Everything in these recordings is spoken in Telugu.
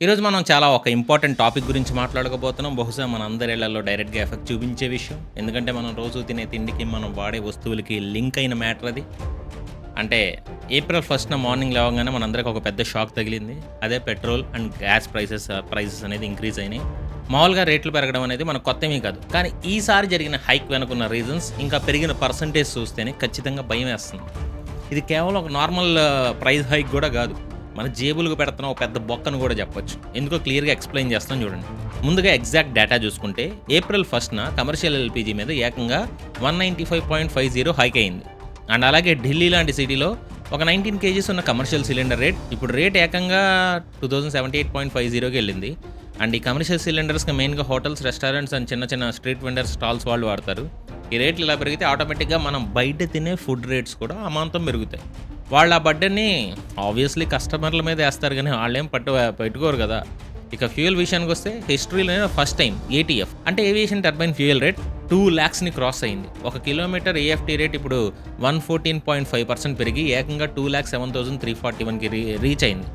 ఈరోజు మనం చాలా ఒక ఇంపార్టెంట్ టాపిక్ గురించి మాట్లాడకపోతున్నాం. బహుశా మన అందరి ఇళ్లలో డైరెక్ట్‌గా ఎఫెక్ట్ చూపించే విషయం. ఎందుకంటే మనం రోజు తినే తిండికి, మనం వాడే వస్తువులకి లింక్ అయిన మ్యాటర్ అది. అంటే ఏప్రిల్ 1న మార్నింగ్ లేవగానే మనందరికి ఒక పెద్ద షాక్ తగిలింది. అదే పెట్రోల్ అండ్ గ్యాస్ ప్రైసెస్ అనేది ఇంక్రీజ్ అయినాయి. మామూలుగా రేట్లు పెరగడం అనేది మనకు కొత్తేమీ కాదు. కానీ ఈసారి జరిగిన హైక్ వెనకున్న రీజన్స్, ఇంకా పెరిగిన పర్సెంటేజ్ చూస్తేనే ఖచ్చితంగా భయమేస్తుంది. ఇది కేవలం ఒక నార్మల్ ప్రైస్ హైక్ గూడా గాదు. మన జేబులకు పెడుతున్న ఒక పెద్ద బొక్కను కూడా చెప్పొచ్చు. ఎందుకో క్లియర్‌గా ఎక్స్‌ప్లెయిన్ చేస్తాను చూడండి. ముందుగా ఎగ్జాక్ట్ డేటా చూసుకుంటే ఏప్రిల్ 1న కమర్షియల్ ఎల్‌పీజీ మీద ఏకంగా 195.50 హైక్ అయింది. అండ్ అలాగే ఢిల్లీ లాంటి సిటీలో ఒక 19 కేజీస్ ఉన్న కమర్షియల్ సిలిండర్ ఇప్పుడు రేట్ ఏకంగా 2078.50కి వెళ్ళింది. అండ్ ఈ కమర్షియల్ సిలిండర్స్‌కి మెయిన్‌గా హోటల్స్, రెస్టారెంట్స్ అండ్ చిన్న చిన్న స్ట్రీట్ వెండర్స్ స్టాల్స్ వాళ్ళు వాడతారు. ఈ రేట్లు ఇలా పెరిగితే ఆటోమేటిక్‌గా మనం బయట తినే ఫుడ్ రేట్స్ కూడా అమాంతం పెరుగుతాయి. వాళ్ళు ఆ బర్డెన్‌ని ఆబ్వియస్లీ కస్టమర్ల మీద ఏస్తారు గానీ వాళ్ళేం పెట్టుకోరు కదా! ఇక ఫ్యూయల్ విషయానికొస్తే హిస్టరీలోనే ఫస్ట్ టైం ఏటీఎఫ్ అంటే ఏవియేషన్ టర్బైన్ ఫ్యూయల్ రేట్ 2,00,000ని క్రాస్ అయింది. ఒక కిలోమీటర్ ఏఎఫ్టీ రేట్ ఇప్పుడు 114.5% పెరిగి ఏకంగా 2,07,341కి రీచ్ అయింది.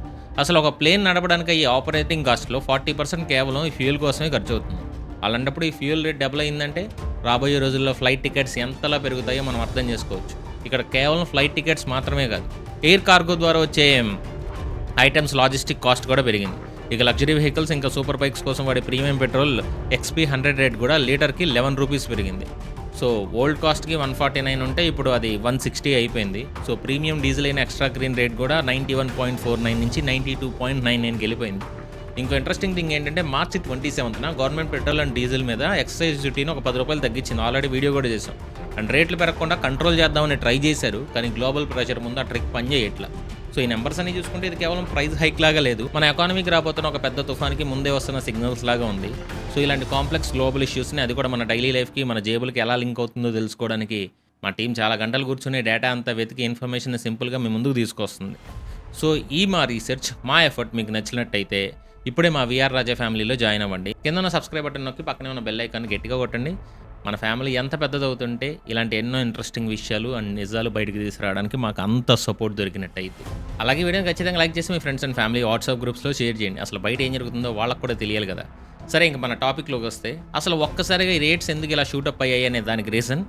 అసలు ఒక ప్లేన్ నడపడానికి ఈ ఆపరేటింగ్ కాస్ట్‌లో 40% కేవలం ఈ ఫ్యూయల్ కోసమే ఖర్చవుతుంది. అలాంటప్పుడు ఈ ఫ్యూయల్ రేట్ డబుల్ అయిందంటే రాబోయే రోజుల్లో ఫ్లైట్ టికెట్స్ ఎంతలా పెరుగుతాయో మనం అర్థం చేసుకోవచ్చు. ఇక్కడ కేవలం ఫ్లైట్ టికెట్స్ మాత్రమే కాదు, ఎయిర్ కార్గో ద్వారా వచ్చే ఐటమ్స్ లాజిస్టిక్ కాస్ట్ కూడా పెరిగింది. ఇక లగ్జరీ వెహికల్స్ ఇంకా సూపర్ బైక్స్ కోసం వాడే ప్రీమియం పెట్రోల్ XP 100 రేట్ కూడా లీటర్కి ₹11 పెరిగింది. సో ఓల్డ్ కాస్ట్‌కి 149 ఉంటే ఇప్పుడు అది 160 అయిపోయింది. సో ప్రీమియం డీజిల్ అయిన ఎక్స్ట్రా గ్రీన్ రేట్ కూడా 91.49 నుంచి 92.99కి వెళ్ళిపోయింది. ఇంకో ఇంట్రెస్టింగ్ థింగ్ ఏంటంటే మార్చి 27న గవర్నమెంట్ పెట్రోల్ అండ్ డీజిల్ మీద ఎక్సైజ్ డ్యూటీని ఒక ₹10 తగ్గించింది. ఆల్రెడీ వీడియో కూడా చేసాం. అండ్ రేట్లు పెరగకుండా కంట్రోల్ చేద్దామని ట్రై చేశారు. కానీ గ్లోబల్ ప్రెషర్ ముందు ఆ ట్రిక్ పనిచేయట్లా. సో ఈ నెంబర్స్ అన్ని చూసుకుంటే ఇది కేవలం ప్రైస్ హైక్ లాగా లేదు, మన ఎకానమీకి రాబోతున్న ఒక పెద్ద తుఫాన్కి ముందే వస్తున్న సిగ్నల్స్ లాగా ఉంది. సో ఇలాంటి కాంప్లెక్స్ గ్లోబల్ ఇష్యూస్ని, అది కూడా మన డైలీ లైఫ్కి, మన జేబులకి ఎలా లింక్ అవుతుందో తెలుసుకోవడానికి మా టీం చాలా గంటలు కూర్చుని డేటా అంతా వెతికి ఇన్ఫర్మేషన్ సింపుల్గా మీ ముందుకు తీసుకొస్తుంది. సో ఈ మా రీసెర్చ్, మా ఎఫర్ట్ మీకు నచ్చినట్టయితే ఇప్పుడే మా వీఆర్ రాజా ఫ్యామిలీలో జాయిన్ అవ్వండి. కింద ఉన్న సబ్స్క్రైబ్ బటన్ నొక్కి పక్కనే ఉన్న బెల్ ఐకాన్ గట్టిగా కొట్టండి. మన ఫ్యామిలీ ఎంత పెద్దదవుతుంటే ఇలాంటి ఎన్నో ఇంట్రెస్టింగ్ విషయాలు అండ్ నిజాలు బయటకు తీసుకురావడానికి మాకు అంత సపోర్ట్ దొరికినట్టు అయితే. అలాగే వీడియోని ఖచ్చితంగా లైక్ చేసి మీ ఫ్రెండ్స్ అండ్ ఫ్యామిలీ వాట్సాప్ గ్రూప్స్లో షేర్ చేయండి. అసలు బయట ఏం జరుగుతుందో వాళ్ళకు కూడా తెలియాలి కదా. సరే, ఇంక మన టాపిక్లోకి వస్తే అసలు ఒక్కసారిగా ఈ రేట్స్ ఎందుకు ఇలా షూటప్ అయ్యాయి అనే దానికి రీజన్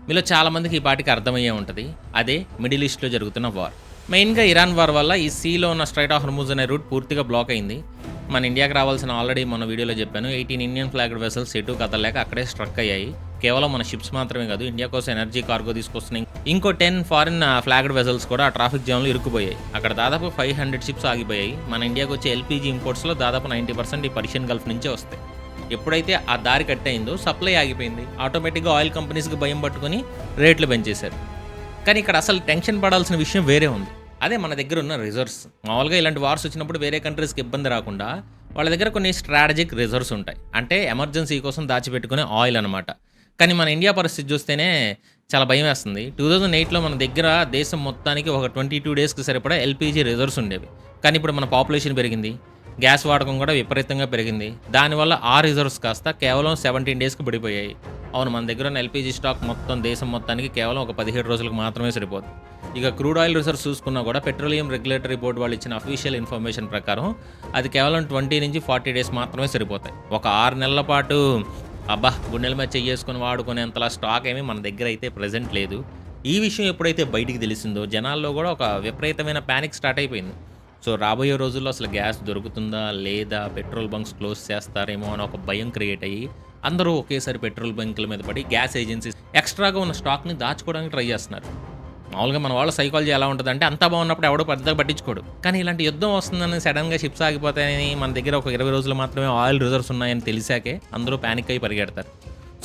మీలో చాలామందికి ఈ పాటికి అర్థమయ్యే ఉంటుంది. అదే మిడిల్ ఈస్ట్లో జరుగుతున్న వార్. మెయిన్గా ఇరాన్ వార్ వల్ల ఈ సీలో ఉన్న స్ట్రైట్ ఆఫ్ హార్ముజ్ అనే రూట్ పూర్తిగా బ్లాక్ అయింది. మన ఇండియాకి రావాల్సిన, ఆల్రెడీ మన వీడియోలో చెప్పాను, 18 ఇండియన్ ఫ్లాగ్డ్ వెసల్స్ ఎటు కదలలేక అక్కడే స్ట్రక్ అయ్యాయి. కేవలం మన షిప్స్ మాత్రమే కాదు, ఇండియా కోసం ఎనర్జీ కార్గో తీసుకొస్తున్నాయి. ఇంకో 10 ఫారిన్ ఫ్లాగ్డ్ వెసల్స్ కూడా ఆ ట్రాఫిక్ జామ్లో ఇరుక్కుపోయాయి. అక్కడ దాదాపు 500 షిప్స్ ఆగిపోయాయి. మన ఇండియాకి వచ్చే ఎల్పీజీ ఇంపోర్ట్స్లో దాదాపు 90% ఈ పర్షియన్ గల్ఫ్ నుంచే వస్తాయి. ఎప్పుడైతే ఆ దారి కట్ అయిందో సప్లై ఆగిపోయింది. ఆటోమేటిక్గా ఆయిల్ కంపెనీస్కి భయం పట్టుకుని రేట్లు పెంచేశారు. కానీ ఇక్కడ అసలు టెన్షన్ పడాల్సిన విషయం వేరే ఉంది. అదే మన దగ్గర ఉన్న రిజర్వ్స్. మామూలుగా ఇలాంటి వార్స్ వచ్చినప్పుడు వేరే కంట్రీస్కి ఇబ్బంది రాకుండా వాళ్ళ దగ్గర కొన్ని స్ట్రాటజిక్ రిజర్వ్స్ ఉంటాయి. అంటే ఎమర్జెన్సీ కోసం దాచిపెట్టుకునే ఆయిల్ అనమాట. కానీ మన ఇండియా పరిస్థితి చూస్తేనే చాలా భయం వేస్తుంది. 2008లో మన దగ్గర దేశం మొత్తానికి ఒక 22 డేస్కి సరిపడా ఎల్పీజీ రిజర్వ్స్ ఉండేవి. కానీ ఇప్పుడు మన పాపులేషన్ పెరిగింది, గ్యాస్ వాడకం కూడా విపరీతంగా పెరిగింది. దానివల్ల ఆ రిజర్వ్స్ కాస్త కేవలం 17 డేస్కి పడిపోయాయి. అవును, మన దగ్గర ఉన్న ఎల్పీజీ స్టాక్ మొత్తం దేశం మొత్తానికి కేవలం ఒక 17 రోజులకు మాత్రమే సరిపోతుంది. ఇక క్రూడ్ ఆయిల్ రిజర్వ్స్ చూసుకున్నా కూడా పెట్రోలియం రెగ్యులేటరీ బోర్డు వాళ్ళు ఇచ్చిన అఫీషియల్ ఇన్ఫర్మేషన్ ప్రకారం అది కేవలం 20 నుంచి 40 డేస్ మాత్రమే సరిపోతాయి. ఒక 6 నెలల పాటు గుండెల మీద చెయ్యేసుకొని వాడుకునేంతలా స్టాక్ ఏమీ మన దగ్గర అయితే ప్రెజెంట్ లేదు. ఈ విషయం ఎప్పుడైతే బయటికి తెలిసిందో జనాల్లో కూడా ఒక విపరీతమైన ప్యానిక్ స్టార్ట్ అయిపోయింది. సో రాబోయే రోజుల్లో అసలు గ్యాస్ దొరుకుతుందా లేదా, పెట్రోల్ బంక్స్ క్లోజ్ చేస్తారేమో అని ఒక భయం క్రియేట్ అయ్యి అందరూ ఒకేసారి పెట్రోల్ బంకుల మీద పడి గ్యాస్ ఏజెన్సీస్ ఎక్స్ట్రాగా ఉన్న స్టాక్ని దాచుకోవడానికి ట్రై చేస్తున్నారు. మామూలుగా మన వాళ్ళ సైకాలజీ ఎలా ఉంటుందంటే అంతా బాగున్నప్పుడు ఎవడో పెద్దగా పట్టించుకోడు. కానీ ఇలాంటి యుద్ధం వస్తుందని, సడన్గా షిప్స్ ఆగిపోతాయని, మన దగ్గర ఒక 20 రోజులు మాత్రమే ఆయిల్ రిజర్వ్స్ ఉన్నాయని తెలిసాకే అందరూ ప్యానిక్ అయ్యి పరిగెడతారు.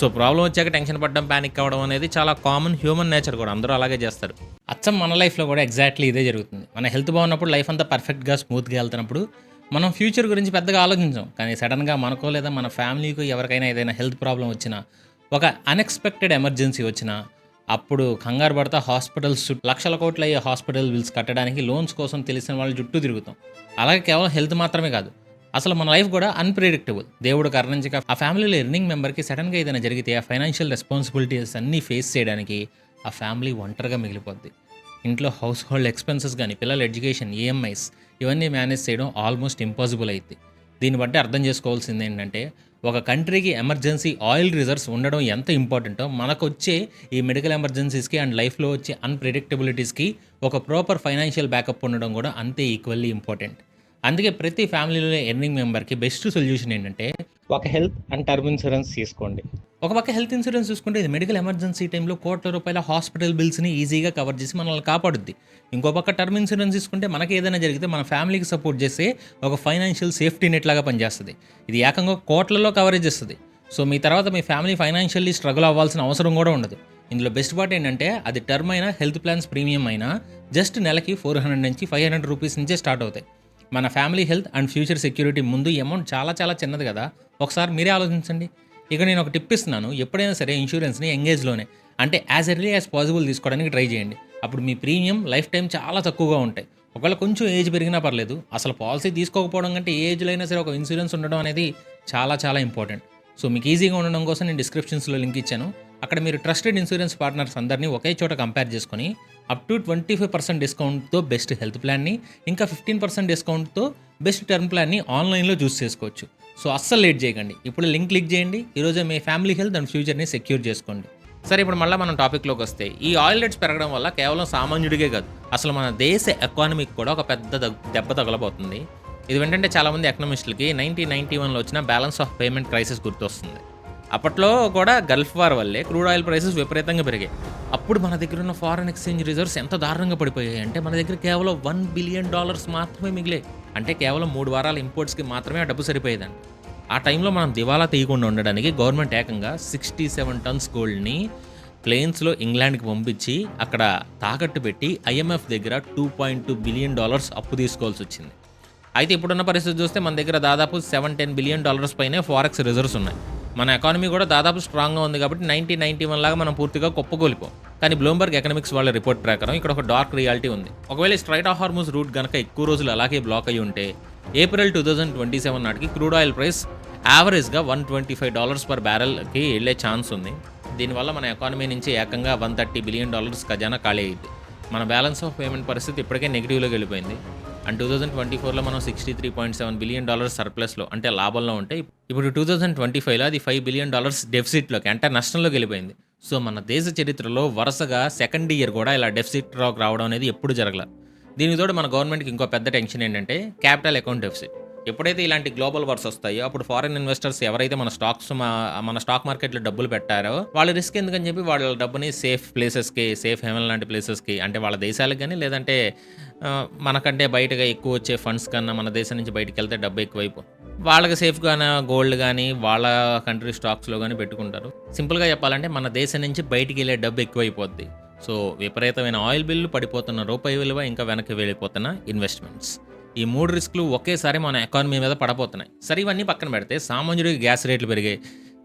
సో ప్రాబ్లం వచ్చాక టెన్షన్ పడడం, ప్యానిక్ అవ్వడం అనేది చాలా కామన్ హ్యూమన్ నేచర్ కూడా. అందరూ అలాగే చేస్తారు. అచ్చం మన లైఫ్లో కూడా ఎగ్జాక్ట్లీ ఇదే జరుగుతుంది. మన హెల్త్ బాగున్నప్పుడు, లైఫ్ అంతా పర్ఫెక్ట్గా స్మూత్గా వెళ్తున్నప్పుడు మనం ఫ్యూచర్ గురించి పెద్దగా ఆలోచించాం. కానీ సడన్గా మనకో లేదా మన ఫ్యామిలీకి ఎవరికైనా ఏదైనా హెల్త్ ప్రాబ్లం వచ్చినా, ఒక అన్ఎక్స్పెక్టెడ్ ఎమర్జెన్సీ వచ్చినా అప్పుడు కంగారు పడతా హాస్పిటల్స్, లక్షల కోట్లు అయ్యే హాస్పిటల్ బిల్స్ కట్టడానికి లోన్స్ కోసం తెలిసిన వాళ్ళు చుట్టూ తిరుగుతాం. అలాగే కేవలం హెల్త్ మాత్రమే కాదు, అసలు మన లైఫ్ కూడా అన్‌ప్రెడిక్టబుల్. దేవుడు కరుణించక ఆ ఫ్యామిలీలో ఎర్నింగ్ మెంబర్‌కి సడన్‌గా ఏదైనా జరిగితే ఆ ఫైనాన్షియల్ రెస్పాన్సిబిలిటీస్ అన్నీ ఫేస్ చేయడానికి ఆ ఫ్యామిలీ ఒంటరిగా మిగిలిపోద్ది. ఇంట్లో హౌస్ హోల్డ్ ఎక్స్‌పెన్సెస్ గానీ, పిల్లల ఎడ్యుకేషన్, ఈఎంఐస్ ఇవన్నీ మేనేజ్ చేయడం ఆల్మోస్ట్ ఇంపాసిబుల్ అయిద్ది. దీన్ని బట్టి అర్థం చేసుకోవాల్సింది ఏంటంటే, ఒక కంట్రీకి ఎమర్జెన్సీ ఆయిల్ రిజర్వ్స్ ఉండడం ఎంత ఇంపార్టెంటో, మనకొచ్చే ఈ మెడికల్ ఎమర్జెన్సీస్‌కి అండ్ లైఫ్‌లో వచ్చే అన్‌ప్రెడిక్టబిలిటీస్‌కి ఒక ప్రాపర్ ఫైనాన్షియల్ బ్యాకప్ ఉండడం కూడా అంతే ఈక్వల్లీ ఇంపార్టెంట్. అందుకే ప్రతి ఫ్యామిలీలో ఎర్నింగ్ మెంబర్‌కి బెస్ట్ సొల్యూషన్ ఏంటంటే, ఒక హెల్త్ అండ్ టర్మ్ ఇన్సూరెన్స్ తీసుకోండి. ఒక పక్క హెల్త్ ఇన్సూరెన్స్ చూసుకుంటే ఇది మెడికల్ ఎమర్జెన్సీ టైంలో కోట్ల రూపాయల హాస్పిటల్ బిల్స్‌ని ఈజీగా కవర్ చేసి మనల్ని కాపాడుద్ది. ఇంకో పక్క టర్మ్ ఇన్సూరెన్స్ తీసుకుంటే మనకి ఏదైనా జరిగితే మన ఫ్యామిలీకి సపోర్ట్ చేసే ఒక ఫైనాన్షియల్ సేఫ్టీ నెట్ లాగా పనిచేస్తది. ఇది ఏకంగా కోట్లలో కవరేజ్ ఇస్తది. సో మీ తర్వాత మీ ఫ్యామిలీ ఫైనాన్షియల్లీ స్ట్రగుల్ అవ్వాల్సిన అవసరం కూడా ఉండదు. ఇందులో బెస్ట్ పార్ట్ ఏంటంటే, అది టర్మ్ అయినా హెల్త్ ప్లాన్స్ ప్రీమియం అయినా జస్ట్ నెలకి 400 నుంచి 500 రూపీస్ నుంచే స్టార్ట్ అవుతాయి. మన family health and future security ముందు ఈ అమౌంట్ చాలా చాలా చిన్నది కదా. ఒకసారి మీరే ఆలోచించండి. ఇక నేను ఒక టిప్ ఇస్తున్నాను. ఎప్పుడైనా సరే ఇన్సూరెన్స్ని ఎంగేజ్లోనే, అంటే యాజ్ ఎర్లీ యాజ్ పాసిబుల్ తీసుకోవడానికి ట్రై చేయండి. అప్పుడు మీ ప్రీమియం లైఫ్ టైం చాలా తక్కువగా ఉంటాయి. ఒకవేళ కొంచెం ఏజ్ పెరిగినా పర్లేదు, అసలు పాలసీ తీసుకోకపోవడం కంటే ఏ ఏజ్లో అయినా సరే ఒక ఇన్సూరెన్స్ ఉండడం అనేది చాలా చాలా ఇంపార్టెంట్. సో మీకు ఈజీగా ఉండడం కోసం నేను డిస్క్రిప్షన్స్లో లింక్ ఇచ్చాను. అక్కడ మీరు ట్రస్టెడ్ ఇన్సూరెన్స్ పార్ట్నర్స్ అందరినీ ఒకే చోట కంపేర్ చేసుకొని అప్ టు 25% డిస్కౌంట్తో బెస్ట్ హెల్త్ ప్లాన్ని, ఇంకా 15% డిస్కౌంట్తో బెస్ట్ టర్మ్ ప్లాన్ని ఆన్లైన్లో చూస్ చేసుకోవచ్చు. సో అస్సలు లేట్ చేయకండి. ఇప్పుడు లింక్ క్లిక్ చేయండి. ఈరోజే మీ ఫ్యామిలీ హెల్త్ అండ్ ఫ్యూచర్ని సెక్యూర్ చేసుకోండి. సరే, ఇప్పుడు మళ్ళీ మనం టాపిక్లోకి వస్తే, ఈ ఆయిల్ రేట్స్ పెరగడం వల్ల కేవలం సామాన్యుడికే కాదు, అసలు మన దేశ ఎకానమీకి కూడా ఒక పెద్ద దెబ్బ తగలబోతుంది. ఇది ఏంటంటే, చాలామంది ఎకనామిస్టులకి 1991లో వచ్చిన బ్యాలెన్స్ ఆఫ్ పేమెంట్ క్రైసిస్ గుర్తొస్తుంది. అప్పట్లో కూడా గల్ఫ్ వార్ వల్లే క్రూడ్ ఆయిల్ ప్రైసెస్ విపరీతంగా పెరిగాయి. అప్పుడు మన దగ్గర ఉన్న ఫారెన్ ఎక్స్చేంజ్ రిజర్వ్స్ ఎంత దారుణంగా పడిపోయాయి అంటే, మన దగ్గర కేవలం $1 బిలియన్ మాత్రమే మిగిలాయి. అంటే కేవలం 3 వారాల ఇంపోర్ట్స్కి మాత్రమే ఆ డబ్బు సరిపోయేదండి. ఆ టైంలో మనం దివాలా తీయకుండా ఉండడానికి గవర్నమెంట్ ఏకంగా 67 టన్స్ గోల్డ్ని ప్లేన్స్లో ఇంగ్లాండ్కి పంపించి అక్కడ తాకట్టు పెట్టి IMF దగ్గర $2.2 బిలియన్ అప్పు తీసుకోవాల్సి వచ్చింది. అయితే ఇప్పుడున్న పరిస్థితి చూస్తే మన దగ్గర దాదాపు $7-10 బిలియన్ పైనే ఫారెక్స్ రిజర్వ్స్ ఉన్నాయి. మన ఎకానమీ కూడా దాదాపు స్ట్రాంగ్గా ఉంది కాబట్టి 1991 లాగా మనం పూర్తిగా కుప్పకూలిపోం. కానీ బ్లూంబర్గ్ ఎకనామిక్స్ వాళ్ళ రిపోర్ట్ ప్రకారం ఇక్కడ ఒక డార్క్ రియాలిటీ ఉంది. ఒకవేళ స్ట్రైట్ ఆఫ్ హార్మూజ్ రూట్ కనుక ఎక్కువ రోజులు అలాగే బ్లాక్ అయ్యి ఉంటే, ఏప్రిల్ 2027 నాటికి క్రూడ్ ఆయిల్ ప్రైస్ యావరేజ్గా $125 పర్ బ్యారెల్కి వెళ్ళే ఛాన్స్ ఉంది. దీనివల్ల మన ఎకానమీ నుంచి ఏకంగా $130 బిలియన్ ఖజానా ఖాళీ అయ్యింది. మన బ్యాలెన్స్ ఆఫ్ పేమెంట్ పరిస్థితి ఇప్పటికే నెగిటివ్లోకి వెళ్ళిపోయింది. అండ్ 2024లో మనం $63.7 బిలియన్ సర్ప్లస్లో, అంటే లాభంలో ఉంటే, ఇప్పుడు 2025లో అది $5 బిలియన్ డెఫిసిట్లోకి, అంటే నష్టంలోకి వెళ్ళిపోయింది. సో మన దేశ చరిత్రలో వరుసగా సెకండ్ ఇయర్ కూడా ఇలా డెఫిసిట్లోకి రావడం అనేది ఎప్పుడు జరగల. దీనికి తోడు మన గవర్నమెంట్కి ఇంకో పెద్ద టెన్షన్ ఏంటంటే క్యాపిటల్ అకౌంట్ డెఫిసిట్. ఎప్పుడైతే ఇలాంటి గ్లోబల్ వార్స్ వస్తాయో అప్పుడు ఫారెన్ ఇన్వెస్టర్స్ ఎవరైతే మన స్టాక్ మార్కెట్లో డబ్బులు పెట్టారో వాళ్ళు రిస్క్ ఎందుకని చెప్పి వాళ్ళ డబ్బుని సేఫ్ ప్లేసెస్కి, సేఫ్ హెవెన్ లాంటి ప్లేసెస్కి, అంటే వాళ్ళ దేశాలకు కానీ, లేదంటే మనకంటే బయటగా ఎక్కువ వచ్చే ఫండ్స్ కన్నా మన దేశం నుంచి బయటకు వెళ్తే డబ్బు ఎక్కువైపో వాళ్ళకి సేఫ్గానే గోల్డ్ కానీ వాళ్ళ కంట్రీ స్టాక్స్లో కానీ పెట్టుకుంటారు. సింపుల్గా చెప్పాలంటే మన దేశం నుంచి బయటికి వెళ్ళే డబ్బు ఎక్కువైపోద్ది. సో విపరీతమైన ఆయిల్ బిల్లు, పడిపోతున్న రూపాయి విలువ, ఇంకా వెనక్కి వెళ్ళిపోతున్న ఇన్వెస్ట్మెంట్స్, ఈ 3 రిస్కులు ఒకేసారి మన ఎకానమీ మీద పడబోతున్నాయి. సరే, ఇవన్నీ పక్కన పెడితే సామాన్యుడికి గ్యాస్ రేట్లు పెరిగాయి,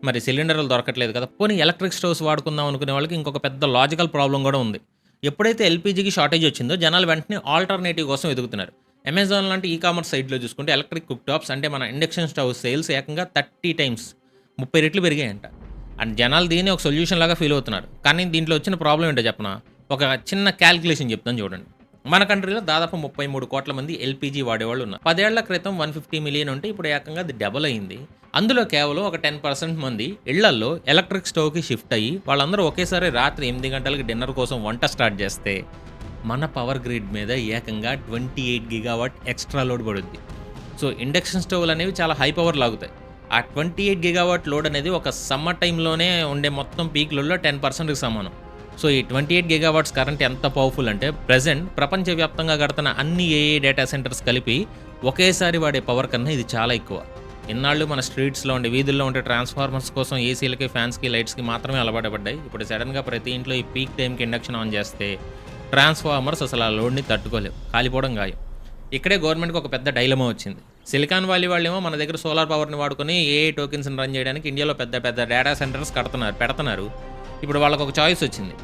మరి సిలిండర్లు దొరకట్లేదు కదా, పోనీ ఎలక్ట్రిక్ స్టవ్స్ వాడుకుందాం అనుకునే వాళ్ళకి ఇంకొక పెద్ద లాజికల్ ప్రాబ్లం కూడా ఉంది. ఎప్పుడైతే LPGకి షార్టేజ్ వచ్చిందో జనాలు వెంటనే ఆల్టర్నేటివ్ కోసం వెతుకుతున్నారు. అమెజాన్ లాంటి ఈకామర్స్ సైట్లో చూసుకుంటే ఎలక్ట్రిక్ కుక్ టాప్స్, అంటే మన ఇండక్షన్ స్టవ్ సేల్స్ ఏకంగా 30 టైమ్స్ 30 రెట్లు పెరిగాయంట. అండ్ జనాలు దీన్ని ఒక సొల్యూషన్ లాగా ఫీల్ అవుతున్నారు. కానీ దీంట్లో వచ్చిన ప్రాబ్లం ఏంటో చెప్పనా? ఒక చిన్న క్యాల్కులేషన్ చెప్తాను చూడండి. మన కంట్రీలో దాదాపు 33 కోట్ల మంది LPG వాడేవాళ్ళు ఉన్నారు. 10 ఏళ్ల క్రితం 150 మిలియన్ ఉంటే ఇప్పుడు ఏకంగా అది డబుల్ అయింది. అందులో కేవలం ఒక 10% మంది ఇళ్లల్లో ఎలక్ట్రిక్ స్టవ్కి షిఫ్ట్ అయ్యి వాళ్ళందరూ ఒకేసారి రాత్రి 8 గంటలకి డిన్నర్ కోసం వంట స్టార్ట్ చేస్తే మన పవర్ గ్రిడ్ మీద ఏకంగా 28 గిగావాట్ ఎక్స్ట్రా లోడ్ పడుద్ది. సో ఇండక్షన్ స్టవ్లు అనేవి చాలా హై పవర్ లాగుతాయి. ఆ 28 గిగావాట్ లోడ్ అనేది ఒక సమ్మర్ టైంలోనే ఉండే మొత్తం పీక్ లోడ్లో 10%కి సమానం. సో ఈ 28 గిగావాట్స్ కరెంట్ ఎంత పవర్ఫుల్ అంటే, ప్రజెంట్ ప్రపంచవ్యాప్తంగా కడుతున్న అన్ని ఏఏ డేటా సెంటర్స్ కలిపి ఒకేసారి వాడే పవర్ కన్నా ఇది చాలా ఎక్కువ. ఇన్నాళ్ళు మన స్ట్రీట్స్లో ఉండే, వీధుల్లో ఉండే ట్రాన్స్ఫార్మర్స్ కోసం ఏసీలకి, ఫ్యాన్స్కి, లైట్స్కి మాత్రమే అలవాటు పడ్డాయి. ఇప్పుడు సడన్గా ప్రతి ఇంట్లో ఈ పీక్ టైంకి ఇండక్షన్ ఆన్ చేస్తే ట్రాన్స్ఫార్మర్స్ అసలు ఆ లోడ్ని తట్టుకోలేవు, కాలిపోవడం ఖాయం. ఇక్కడే గవర్నమెంట్కి ఒక పెద్ద డైలమా వచ్చింది. సిలికాన్ వ్యాలీ వాళ్ళేమో మన దగ్గర సోలార్ పవర్ని వాడుకొని ఏఐ టోకెన్స్ని రన్ చేయడానికి ఇండియాలో పెద్ద పెద్ద డేటా సెంటర్స్ పెడుతున్నారు. ఇప్పుడు వాళ్ళకు ఒక చాయిస్ వచ్చింది.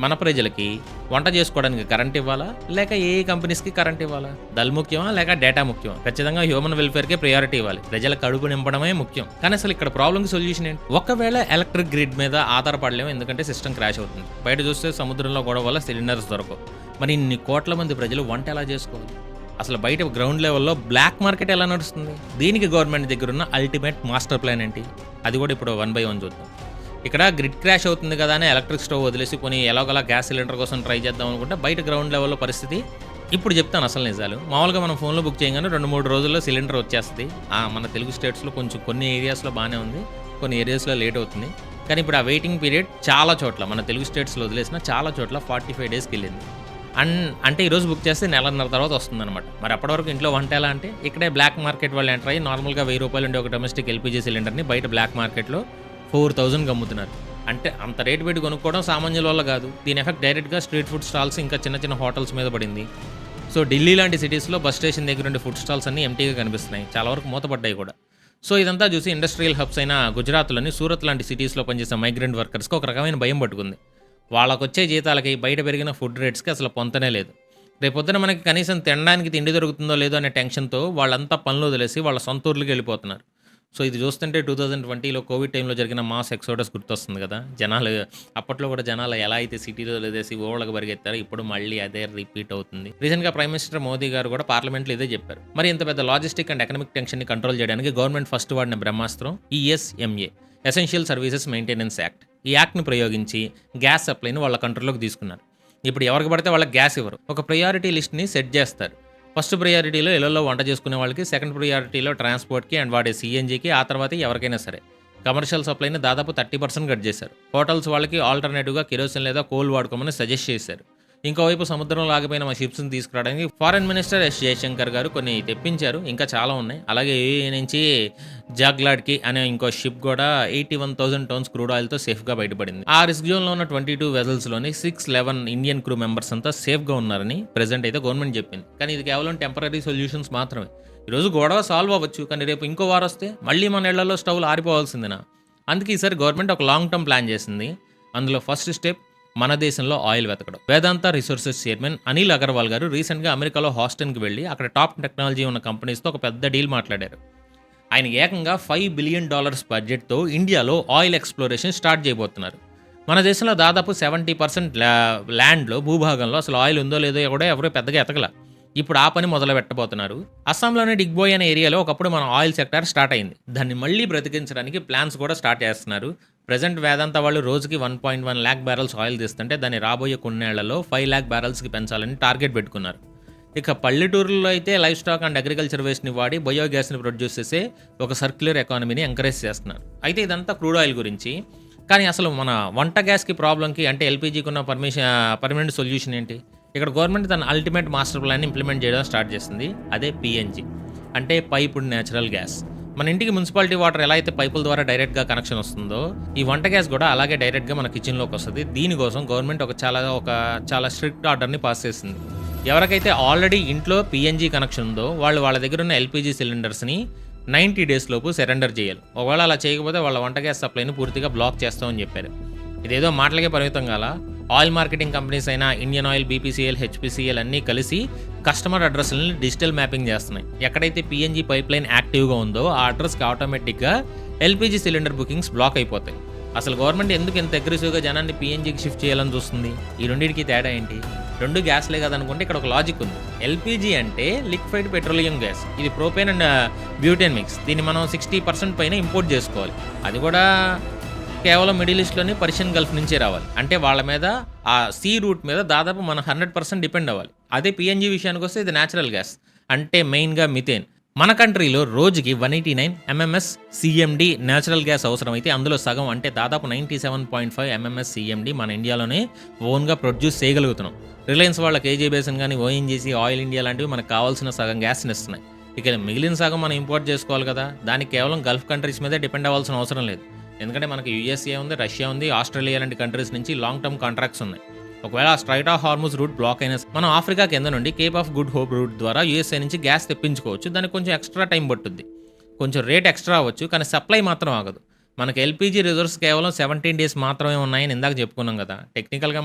మన ప్రజలకి వంట చేసుకోవడానికి కరెంట్ ఇవ్వాలా, లేక ఏ కంపెనీస్కి కరెంట్ ఇవ్వాలా? డల్ ముఖ్యమా లేక డేటా ముఖ్యమా? ఖచ్చితంగా హ్యూమన్ వెల్ఫేర్కే ప్రయారిటీ ఇవ్వాలి. ప్రజల కడుపు నింపడమే ముఖ్యం. కానీ అసలు ఇక్కడ ప్రాబ్లంకి సొల్యూషన్ ఏంటి? ఒకవేళ ఎలక్ట్రిక్ గ్రిడ్ మీద ఆధారపడలేము, ఎందుకంటే సిస్టమ్ క్రాష్ అవుతుంది. బయట చూస్తే సముద్రంలో గొడవ వల్ల సిలిండర్స్ దొరకవు. మరి ఇన్ని కోట్ల మంది ప్రజలు వంట ఎలా చేసుకోవాలి? అసలు బయట గ్రౌండ్ లెవెల్‌లో బ్లాక్ మార్కెట్ ఎలా నడుస్తుంది? దీనికి గవర్నమెంట్ దగ్గరున్న అల్టిమేట్ మాస్టర్ ప్లాన్ ఏంటి? అది కూడా ఇప్పుడు వన్ బై వన్ చూద్దాం. ఇక్కడ గ్రిడ్ క్రాష్ అవుతుంది కదా అని ఎలక్ట్రిక్ స్టవ్ వదిలేసి పోనీ ఎలాగోలా గ్యాస్ సిలిండర్ కోసం ట్రై చేద్దాం అనుకుంటే బయట గ్రౌండ్ లెవెల్‌లో పరిస్థితి ఇప్పుడు చెప్తాను అసలు నిజాలు. మామూలుగా మనం ఫోన్‌లో బుక్ చేయగానే 2-3 రోజుల్లో సిలిండర్ వచ్చేస్తది. మన తెలుగు స్టేట్స్‌లో కొంచెం కొన్ని ఏరియాస్‌లో బానే ఉంది. కొన్ని ఏరియాస్‌లో లేట్ అవుతుంది. కానీ ఇప్పుడు ఆ వెయిటింగ్ పీరియడ్ చాలా చోట్ల మన తెలుగు స్టేట్స్‌లో వదిలేసిన చాలా చోట్ల 45 డేస్‌కెళ్ళింది. అంటే ఈరోజు బుక్ చేస్తే నెలన్నర తర్వాత వస్తుందనమాట. మరి అప్పటి వరకు ఇంట్లో వంట ఎలా అంటే ఇక్కడే బ్లాక్ మార్కెట్ వాళ్ళు ఎంటర్ అయ్యి నార్మల్‌గా రూ. 1000 ఉండే ఒక డొమెస్టిక్ ఎల్‌పీజీ సిలిండర్‌ని బయట బ్లాక్ మార్కెట్‌లో 4000కి అమ్ముతున్నారు. అంటే అంత రేటు పెట్టి కొనుక్కోవడం సామాన్యుల వల్ల కాదు. దీని ఎఫెక్ట్ డైరెక్ట్‌గా స్ట్రీట్ ఫుడ్ స్టాల్స్ ఇంకా చిన్న చిన్న హోటల్స్ మీద పడింది. సో ఢిల్లీ లాంటి సిటీస్‌లో బస్ స్టేషన్ దగ్గర ఉండే ఫుడ్ స్టాల్స్ అన్నీ ఎంప్టీగా కనిపిస్తున్నాయి. చాలా వరకు మూతపడ్డాయి కూడా. సో ఇదంతా చూసి ఇండస్ట్రియల్ హబ్స్ అయిన గుజరాత్‌లోని సూరత్ లాంటి సిటీస్‌లో పనిచేసే మైగ్రెంట్ వర్కర్స్‌కి ఒక రకమైన భయం పట్టుకుంది. వాళ్ళకొచ్చే జీతాలకి బయట పెరిగిన ఫుడ్ రేట్స్‌కి అసలు పొంతనే లేదు. రేపొద్దున మనకి కనీసం తినడానికి తిండి దొరుకుతుందో లేదో అనే టెన్షన్‌తో వాళ్ళంతా పనులు వదిలేసి వాళ్ళ సొంత ఊర్లకి వెళ్ళిపోతున్నారు. సో ఇది చూస్తుంటే 2020లో కోవిడ్ టైంలో జరిగిన మాస్ ఎక్సోడస్ గుర్తొస్తుంది కదా! జనాలు అప్పట్లో కూడా జనాలు ఎలా అయితే సిటీలో వదిలేసి ఊళ్ళకి పరిగెత్తారో ఇప్పుడు మళ్ళీ అదే రిపీట్ అవుతుంది. రీసెంట్‌గా ప్రైమ్ మినిస్టర్ మోదీ గారు కూడా పార్లమెంట్‌లో ఇదే చెప్పారు. మరి ఇంత పెద్ద లాజిస్టిక్ అండ్ ఎకనామిక్ టెన్షన్‌ని కంట్రోల్ చేయడానికి గవర్నమెంట్ ఫస్ట్ వాడిన బ్రహ్మాస్త్రం ఈఎస్ఎంఏ ఎసెన్షియల్ సర్వీసెస్ మెయింటెనెన్స్ యాక్ట్. ఈ యాక్ట్‌ని ప్రయోగించి గ్యాస్ సప్లైని వాళ్ళ కంట్రోల్‌లోకి తీసుకున్నారు. ఇప్పుడు ఎవరికి పడితే వాళ్ళకి గ్యాస్ ఇవ్వరు. ఒక ప్రయారిటీ లిస్ట్‌ని సెట్ చేస్తారు. ఫస్ట్ ప్రయారిటీలో ఇళ్లలో వంట చేసుకునే వాళ్ళకి, సెకండ్ ప్రయారిటీలో ట్రాన్స్‌పోర్ట్‌కి అండ్ వాడే సీఎన్‌జీకి, ఆ తర్వాత ఎవరికైనా సరే. కమర్షియల్ సప్లైని దాదాపు 30% కట్ చేశారు. హోటల్స్ వాళ్ళకి ఆల్టర్‌నేటివ్‌గా కెరోసిన్ లేదా కోల్ వాడుకోమని సజెస్ట్ చేశారు. ఇంకోవైపు సముద్రంలో ఆగిపోయిన మా షిప్స్‌ని తీసుకురావడానికి ఫారెన్ మినిస్టర్ ఎస్ జయశంకర్ గారు కొన్ని తెప్పించారు. ఇంకా చాలా ఉన్నాయి. అలాగే యూఏఈ నుంచి జాగ్లాడ్‌కి అనే ఇంకో షిప్ కూడా 81,000 టన్స్ క్రూడ్ ఆయిల్‌తో సేఫ్‌గా బయటపడింది. ఆ రిస్క్ జోన్‌లో ఉన్న 22 వెసల్స్‌లోని 611 ఇండియన్ క్రూ మెంబర్స్ అంతా సేఫ్‌గా ఉన్నారని ప్రెజెంట్ అయితే గవర్నమెంట్ చెప్పింది. కానీ ఇది కేవలం టెంపరరీ సొల్యూషన్స్ మాత్రమే. ఈరోజు గొడవ సాల్వ్ అవ్వచ్చు. కానీ రేపు ఇంకో వార్ వస్తే మళ్ళీ మన ఇళ్లలో స్టవ్‌లు ఆరిపోవాల్సిందేనా? అందుకే ఈసారి గవర్నమెంట్ ఒక లాంగ్ టర్మ్ ప్లాన్ చేసింది. అందులో ఫస్ట్ స్టెప్ మన దేశంలో ఆయిల్ వెతకడం. వేదాంత రిసోర్సెస్ చైర్మన్ అనిల్ అగర్వాల్ గారు రీసెంట్‌గా అమెరికాలో హాస్టన్‌కి వెళ్ళి అక్కడ టాప్ టెక్నాలజీ ఉన్న కంపెనీస్‌తో ఒక పెద్ద డీల్ మాట్లాడారు. ఆయన ఏకంగా $5 బిలియన్ బడ్జెట్‌తో ఇండియాలో ఆయిల్ ఎక్స్‌ప్లోరేషన్ స్టార్ట్ చేయబోతున్నారు. మన దేశంలో దాదాపు 70% ల్యాండ్‌లో భూభాగంలో అసలు ఆయిల్ ఉందో లేదో కూడా ఎవరు పెద్దగా ఎతకల. ఇప్పుడు ఆ పని మొదలు పెట్టబోతున్నారు. అస్సాంలోని డిగ్బోయ్ అనే ఏరియాలో ఒకప్పుడు మన ఆయిల్ సెక్టార్ స్టార్ట్ అయింది. దాన్ని మళ్ళీ బ్రతికించడానికి ప్లాన్స్ కూడా స్టార్ట్ చేస్తున్నారు. ప్రెజెంట్ వేదాంత వాళ్ళు రోజుకి 1.1 లాక్ బ్యారల్స్ ఆయిల్ తీస్తుంటే దాన్ని రాబోయే కొన్నేళ్లలో 5 లాక్ బ్యారల్స్‌కి పెంచాలని టార్గెట్ పెట్టుకున్నారు. ఇక పల్లెటూరులో అయితే లైవ్ స్టాక్ అండ్ అగ్రికల్చర్ వేస్ట్‌ని వాడి బయోగ్యాస్‌ని ప్రొడ్యూస్ చేసే ఒక సర్క్యులర్ ఎకానమీని ఎంకరేజ్ చేస్తున్నారు. అయితే ఇదంతా క్రూడ్ ఆయిల్ గురించి. కానీ అసలు మన వంట గ్యాస్‌కి ప్రాబ్లంకి అంటే ఎల్‌పీజీకి ఉన్న పర్మనెంట్ సొల్యూషన్ ఏంటి? ఇక్కడ గవర్నమెంట్ తన అల్టిమేట్ మాస్టర్ ప్లాన్‌ని ఇంప్లిమెంట్ చేయడం స్టార్ట్ చేసింది. అదే పీఎన్జీ అంటే పైప్డ్ నేచురల్ గ్యాస్. మన ఇంటికి మున్సిపాలిటీ వాటర్ ఎలా అయితే పైపుల ద్వారా డైరెక్ట్‌గా కనెక్షన్ వస్తుందో ఈ వంట గ్యాస్ కూడా అలాగే డైరెక్ట్‌గా మన కిచెన్‌లోకి వస్తది. దీనికోసం గవర్నమెంట్ ఒక చాలా స్ట్రిక్ట్ ఆర్డర్‌ని పాస్ చేసింది. ఎవరికైతే ఆల్రెడీ ఇంట్లో పీఎన్జీ కనెక్షన్ ఉందో వాళ్ళ దగ్గర ఉన్న ఎల్‌పీజీ సిలిండర్స్‌ని 90 డేస్ లోపు సరెండర్ చేయాలి. ఒకవేళ అలా చేయకపోతే వాళ్ళ వంట గ్యాస్ సప్లైని పూర్తిగా బ్లాక్ చేస్తామని చెప్పారు. ఇదేదో మాటలకే పరిమితం కాల. ఆయిల్ మార్కెటింగ్ కంపెనీస్ అయిన ఇండియన్ ఆయిల్, బీపీసీఎల్, హెచ్పీసీఎల్ అన్నీ కలిసి కస్టమర్ అడ్రస్లని డిజిటల్ మ్యాపింగ్ చేస్తున్నాయి. ఎక్కడైతే పీఎన్జీ పైప్ లైన్ యాక్టివ్గా ఉందో ఆ అడ్రస్కి ఆటోమేటిక్గా ఎల్‌పీజీ సిలిండర్ బుకింగ్స్ బ్లాక్ అయిపోతాయి. అసలు గవర్నమెంట్ ఎందుకు ఇంత అగ్రెసివ్గా జనాన్ని పీఎన్జీకి షిఫ్ట్ చేయాలని చూస్తుంది? ఈ రెండింటికి తేడా ఏంటి? రెండు గ్యాస్లే కదనుకుంటే ఇక్కడ ఒక లాజిక్ ఉంది. ఎల్‌పీజీ అంటే లిక్విడ్ పెట్రోలియం గ్యాస్. ఇది ప్రోపేన్ అండ్ బ్యూటేన్ మిక్స్. దీన్ని మనం 60% పైన ఇంపోర్ట్ చేసుకోవాలి. అది కూడా కేవలం మిడిల్ ఈస్ట్‌లోని పర్షియన్ గల్ఫ్ నుంచే రావాలి. అంటే వాళ్ళ మీద ఆ సీ రూట్ మీద దాదాపు మనం 100% డిపెండ్ అవ్వాలి. అదే పీఎన్జీ విషయానికి వస్తే ఇది నేచురల్ గ్యాస్ అంటే మెయిన్గా మిథేన్. మన కంట్రీలో రోజుకి 189 ఎంఎంఎస్ సిఎండి నేచురల్ గ్యాస్ అవసరమైతే అందులో సగం అంటే దాదాపు 97.5 ఎంఎంఎస్ సిఎండి మన ఇండియాలోనే ఓన్గా ప్రొడ్యూస్ చేయగలుగుతున్నాం. రిలయన్స్ వాళ్ళ కేజీ బేసిన్ కానీ ఓఎన్జీసీ, ఆయిల్ ఇండియా లాంటివి మనకు కావాల్సిన సగం గ్యాస్ని ఇస్తున్నాయి. ఇక మిగిలిన సగం మనం ఇంపోర్ట్ చేసుకోవాలి కదా. దానికి కేవలం గల్ఫ్ కంట్రీస్ మీదే డిపెండ్ అవ్వాల్సిన అవసరం లేదు. ఎందుకంటే మనకి యూఎస్ఏ ఉంది, రష్యా ఉంది, ఆస్ట్రేలియా లాంటి కంట్రీస్ నుంచి లాంగ్ టర్మ్ కాంట్రాక్ట్స్ ఉన్నాయి. ఒకవేళ ఆ strait of Hormuz route block అయినా మనం ఆఫ్రికా కింద నుండి cape of good hope route ద్వారా యూఎస్ఏ నుంచి గ్యాస్ తెప్పించుకోవచ్చు. దానికి కొంచెం ఎక్స్ట్రా టైం పట్టుద్ది, కొంచెం రేట్ ఎక్స్ట్రా అవ్వచ్చు, కానీ సప్లై మాత్రం ఆగదు. మనకి ఎల్‌పీజీ రిజర్వ్స్ కేవలం 17 డేస్ మాత్రమే ఉన్నాయని ఇందాక చెప్పుకున్నాం కదా. టెక్నికల్గా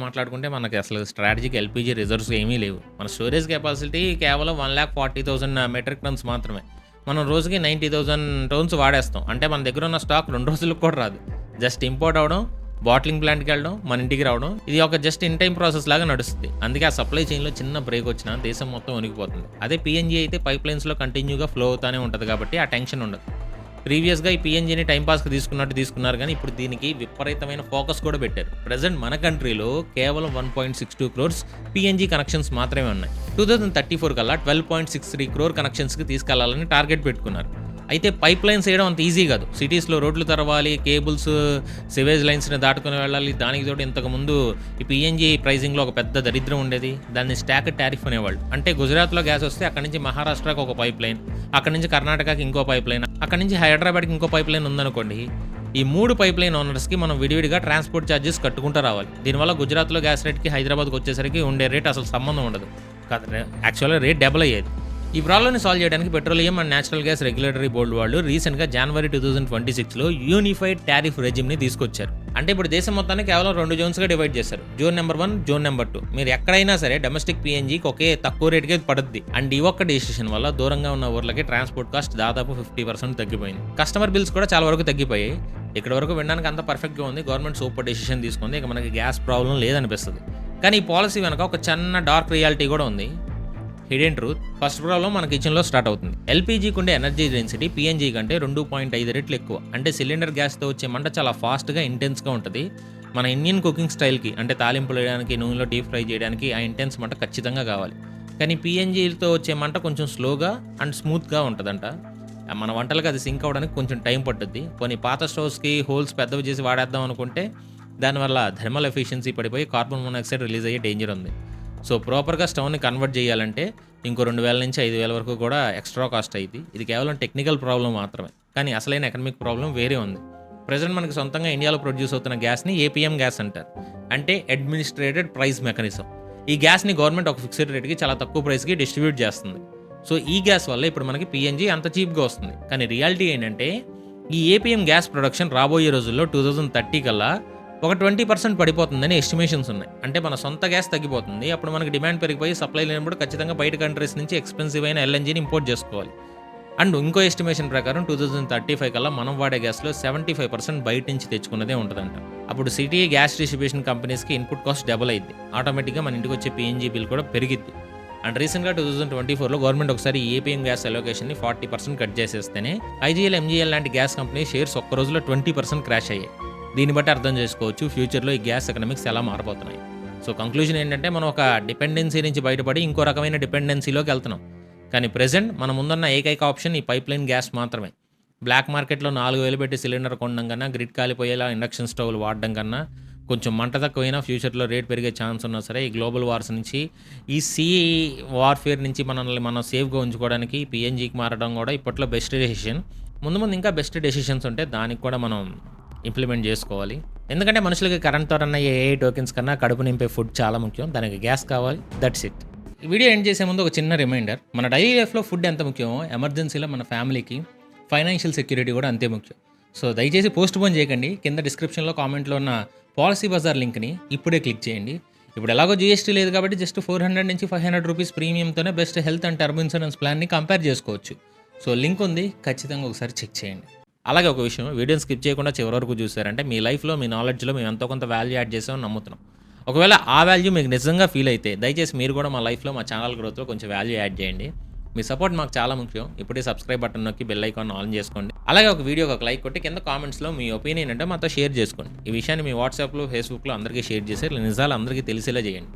మాట్లాడుకుంటే మనకి అసలు స్ట్రాటజీకి ఎల్‌పీజీ రిజర్వ్స్ ఏమీ లేవు. మన స్టోరేజ్ కెపాసిటీ కేవలం 1,40,000 మెట్రిక్ టన్స్ మాత్రమే. మనం రోజుకి 90,000 టన్స్ వాడేస్తాం. అంటే మన దగ్గర ఉన్న స్టాక్ 2 రోజులకు కూడా రాదు. జస్ట్ ఇంపోర్ట్ అవ్వడం, బాటిలింగ్ ప్లాంట్‌కి వెళ్ళడం, మన ఇంటికి రావడం. ఇది ఒక జస్ట్ ఇన్ టైమ్ ప్రాసెస్ లాగా నడుస్తుంది. అందుకే ఆ సప్లై చైన్‌లో చిన్న బ్రేక్ వచ్చినా దేశం మొత్తం వణికిపోతుంది. అదే పీఎన్జీ అయితే పైప్‌లైన్స్‌లో కంటిన్యూగా ఫ్లో అవుతానే ఉంటది కాబట్టి ఆ టెన్షన్ ఉండదు. ప్రీవియస్‌గా ఈ పీఎన్జీని టైమ్ పాస్‌కి తీసుకున్నట్టు తీసుకున్నారు గానీ, ఇప్పుడు దీనికి విపరీతమైన ఫోకస్ కూడా పెట్టారు. ప్రెజెంట్ మన కంట్రీలో కేవలం 1.62 క్రోర్స్ పీఎన్జీ కనెక్షన్స్ మాత్రమే ఉన్నాయి. 2034 కల్లా 12.63 క్రోర్ కనెక్షన్స్‌కి తీసుకెళ్లాలని టార్గెట్ పెట్టుకున్నారు. అయితే పైప్ లైన్స్ వేయడం అంత ఈజీ కాదు. సిటీస్‌లో రోడ్లు తరవాలి, కేబుల్స్, సివేజ్ లైన్స్‌ని దాటుకొని వెళ్ళాలి. దానికి తోడు ఇంతకుముందు ఈ పీఎన్జీ ప్రైజింగ్‌లో ఒక పెద్ద దరిద్రం ఉండేది. దాన్ని స్టాక్ టారిఫ్ అనేవాళ్ళు. అంటే గుజరాత్‌లో గ్యాస్ వస్తే అక్కడి నుంచి మహారాష్ట్రకి ఒక పైప్ లైన్, అక్కడి నుంచి కర్ణాటకకి ఇంకో పైప్ లైన్, అక్కడి నుంచి హైదరాబాద్‌కి ఇంకో పైప్ లైన్ ఉందనుకోండి. ఈ 3 పైప్ లైన్ ఓనర్స్‌కి మనం విడివిడిగా ట్రాన్స్‌పోర్ట్ చార్జెస్ కట్టుకుంటూ రావాలి. దీనివల్ల గుజరాత్‌లో గ్యాస్ రేట్‌కి హైదరాబాద్‌కి వచ్చేసరికి ఉండే రేట్ అసలు సంబంధం ఉండదు. యాక్చువల్‌గా రేట్ డబుల్ అయ్యేది. ఈ ప్రాబ్లమ్‌ని సాల్వ్ చేయడానికి petroleum and natural gas regulatory board వాళ్ళు రీసెంట్‌గా జనవరి 2026లో యూనిఫైడ్ టారిఫ్ రెజిమ్‌ని తీసుకొచ్చారు. అంటే ఇప్పుడు దేశం మొత్తాన్ని కేవలం 2 జోన్స్‌గా డివైడ్ చేశారు. Zone number 1, zone number 2. మీరు ఎక్కడైనా సరే డొమెస్టిక్ పీఎన్జీకి ఒకే తక్కువ రేట్‌కే పడుద్ది. అండ్ ఈ ఒక్క డెసిషన్ వల్ల దూరంగా ఉన్న ఊర్లకి ట్రాన్స్‌పోర్ట్ కాస్ట్ దాదాపు 50% తగ్గిపోయింది. కస్టమర్ బిల్స్ కూడా చాలా వరకు తగ్గిపోయాయి. ఇక్కడి వరకు వినడానికి అంతా పర్ఫెక్ట్‌గా ఉంది. గవర్నమెంట్ సూపర్ డెసిషన్ తీసుకుంది. ఇక మనకి గ్యాస్ ప్రాబ్లం లేదనిపిస్తది. కానీ ఈ పాలసీ వెనక ఒక చిన్న డార్క్ రియాలిటీ కూడా ఉంది. Hidden truth. ఫస్ట్ ప్రాబ్లం మన కిచెన్లో స్టార్ట్ అవుతుంది. ఎల్పీజీకి ఉండే ఎనర్జీ డెన్సిటీ పీఎన్జీ కంటే 2.5 రెట్లు ఎక్కువ. అంటే సిలిండర్ గ్యాస్తో వచ్చే మంట చాలా ఫాస్ట్గా, ఇంటెన్స్గా ఉంటుంది. మన ఇండియన్ కుకింగ్ స్టైల్కి అంటే తాలింపులు వేయడానికి, నూనెలో డీప్ ఫ్రై చేయడానికి ఆ ఇంటెన్స్ మంట ఖచ్చితంగా కావాలి. కానీ పీఎన్జీతో వచ్చే మంట కొంచెం స్లోగా అండ్ స్మూత్గా ఉంటుందంట. మన వంటలకు అది సింక్ అవ్వడానికి కొంచెం టైం పట్టుద్ది. కొన్ని పాత స్టవ్స్కి హోల్స్ పెద్దవి చేసి వాడేద్దాం అనుకుంటే దానివల్ల థర్మల్ ఎఫిషియన్సీ పడిపోయి కార్బన్ మోనాక్సైడ్ రిలీజ్ అయ్యే డేంజర్ ఉంది. సో ప్రాపర్గా స్టవ్ని కన్వర్ట్ చేయాలంటే ఇంకో 2000 నుంచి 5000 వరకు కూడా ఎక్స్ట్రా కాస్ట్ అయ్యింది. ఇది కేవలం టెక్నికల్ ప్రాబ్లం మాత్రమే. కానీ అసలైన ఎకనామిక్ ప్రాబ్లం వేరే ఉంది. ప్రెజెంట్ మనకి సొంతంగా ఇండియాలో ప్రొడ్యూస్ అవుతున్న గ్యాస్ని ఏపీఎం గ్యాస్ అంటారు. అంటే అడ్మినిస్ట్రేటెడ్ ప్రైస్ మెకానిజం. ఈ గ్యాస్ని గవర్నమెంట్ ఒక ఫిక్స్డ్ రేట్కి చాలా తక్కువ ప్రైస్కి డిస్ట్రిబ్యూట్ చేస్తుంది. సో ఈ గ్యాస్ వల్ల ఇప్పుడు మనకి పీఎన్జీ అంత చీప్గా వస్తుంది. కానీ రియాలిటీ ఏంటంటే ఈ ఏపీఎం గ్యాస్ ప్రొడక్షన్ రాబోయే రోజుల్లో 2030 కల్లా ఒక 20% పడిపోతుందని ఎస్టిమేషన్స్ ఉన్నాయి. అంటే మన సొంత గ్యాస్ తగ్గిపోతుంది. అప్పుడు మనకి డిమాండ్ పెరిగిపోయి సప్లై లేనప్పుడు ఖచ్చితంగా బయట కంట్రీస్ నుంచి ఎక్స్పెన్సివ్ అయిన ఎల్ఎన్జీని ఇంపోర్ట్ చేసుకోవాలి. అండ్ ఇంకో ఎస్టిమేషన్ ప్రకారం 2035 కల్లా మనం వాడే గ్యాస్లో 75% బయట నుంచి తెచ్చుకున్నదే ఉంటుందంట. అప్పుడు సిటీ గ్యాస్ డిస్ట్రిబ్యూషన్ కంపెనీస్కి ఇన్పుట్ కాస్ట్ డబుల్ అయింది. ఆటోమేటిక్గా మన ఇంటికి వచ్చే పీఎన్జీ బిల్ కూడా పెరిగిద్ది. అండ్ రీసెంట్గా 2024లో గవర్నమెంట్ ఒకసారి ఏపీఎం గ్యాస్ అలొకేషన్ని 40% కట్ చేసేస్తేనే ఐజీఎల్, ఎంజీఎల్ లాంటి గ్యాస్ కంపెనీ షేర్స్ ఒక్క రోజులో 20% క్రాష్ అయ్యాయి. దీన్ని బట్టి అర్థం చేసుకోవచ్చు ఫ్యూచర్లో ఈ గ్యాస్ ఎకనామిక్స్ ఎలా మారిపోతున్నాయి. సో కంక్లూజన్ ఏంటంటే మనం ఒక డిపెండెన్సీ నుంచి బయటపడి ఇంకో రకమైన డిపెండెన్సీలోకి వెళ్తున్నాం. కానీ ప్రెజెంట్ మన ముందున్న ఏకైక ఆప్షన్ ఈ పైప్లైన్ గ్యాస్ మాత్రమే. బ్లాక్ మార్కెట్లో 4000 పెట్టి సిలిండర్ కొనడం కన్నా, గ్రిడ్ కాలిపోయేలా ఇండక్షన్ స్టవ్లు వాడడం కన్నా, కొంచెం మంట తక్కువైనా ఫ్యూచర్లో రేట్ పెరిగే ఛాన్స్ ఉన్నా సరే ఈ గ్లోబల్ వార్స్ నుంచి, ఈ సీ వార్ఫేర్ నుంచి మనల్ని మనం సేఫ్గా ఉంచుకోవడానికి పీఎన్జీకి మారడం కూడా ఇప్పట్లో బెస్ట్ డెసిషన్. ముందు ముందు ఇంకా బెస్ట్ డెసిషన్స్ ఉంటే దానికి కూడా మనం ఇంప్లిమెంట్ చేసుకోవాలి. ఎందుకంటే మనుషులకి కరెంట్తో రన్ అయ్యే ఏఐ టోకెన్స్ కన్నా కడుపు నింపే ఫుడ్ చాలా ముఖ్యం. దానికి గ్యాస్ కావాలి. That's it. ఈ వీడియో ఎండ్ చేసే ముందు ఒక చిన్న రిమైండర్. మన డైలీ లైఫ్లో ఫుడ్ ఎంత ముఖ్యమో ఎమర్జెన్సీలో మన ఫ్యామిలీకి ఫైనాన్షియల్ సెక్యూరిటీ కూడా అంతే ముఖ్యం. సో దయచేసి పోస్ట్ పోన్ చేయకండి. కింద డిస్క్రిప్షన్లో కామెంట్లో ఉన్న పాలసీ బజార్ లింక్ని ఇప్పుడే క్లిక్ చేయండి. ఇప్పుడు ఎలాగో జీఎస్టీ లేదు కాబట్టి జస్ట్ 400 నుంచి 500 రూపీస్ ప్రీమియంతోనే best health and term insurance ప్లాన్ని కంపేర్ చేసుకోవచ్చు. సో లింక్ ఉంది, ఖచ్చితంగా ఒకసారి చెక్ చేయండి. అలాగే ఒక విషయం, వీడియోని స్కిప్ చేయకుండా చివరి వరకు చూసారంటే మీ లైఫ్లో, మీ నాలెడ్జ్లో మేము ఎంతో కొంత వాల్యూ యాడ్ చేసామని నమ్ముతున్నాం. ఒకవేళ ఆ వాల్యూ మీకు నిజంగా ఫీల్ అయితే దయచేసి మీరు కూడా మా లైఫ్లో, మా ఛానల్ గ్రోత్లో కొంచెం వాల్యూ యాడ్ చేయండి. మీ సపోర్ట్ మాకు చాలా ముఖ్యం. ఇప్పుడే సబ్స్క్రైబ్ బటన్ నొక్కి బెల్ ఐకాన్ ఆన్ చేసుకోండి. అలాగే ఒక వీడియోకి ఒక లైక్ కొట్టి కింద కామెంట్స్లో మీ ఒపీనియన్ అంటే మాతో షేర్ చేసుకోండి. ఈ విషయాన్ని మీ వాట్సాప్లో, ఫేస్బుక్లో అందరికీ షేర్ చేసి నిజాలు అందరికీ తెలిసేలా చేయండి.